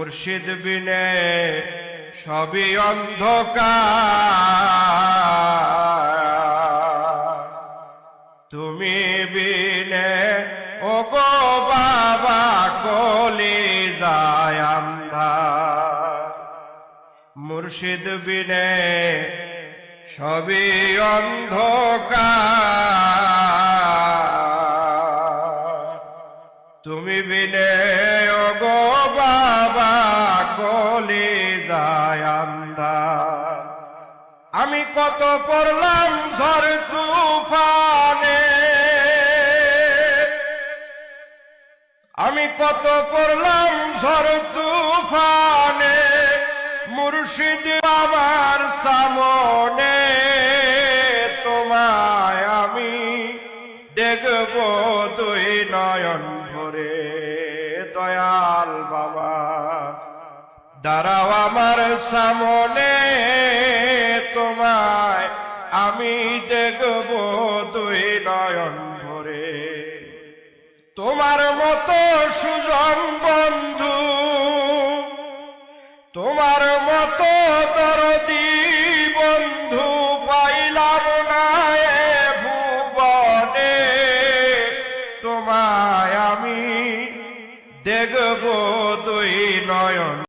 মুর্শিদ বিনে সবই অন্ধকার, তুমি বিনে ওগো বাবা কলিজায় আন্ধার। মুর্শিদ বিনে সবই অন্ধকার, তুমি বিনে ওগো বাবা কলিজায় আন্ধার। আমি কত পড়লাম ঝড় তুফানে, আমি কত পড়লাম ঝড় তুফানে, মুর্শিদ আমার সামনে তোমায় আমি দেখব দুই নয়ন ভরে। দয়াল বাবা দাঁড়াও আমার সামনে, তোমায় আমি দেখব দুই নয়ন ভরে। তোমার মতো সুজন বন্ধু, তোমার মতো দরদি বন্ধু পাইলাম না এ ভুবনে, তোমায় আমি দেখব দুই নয়ন।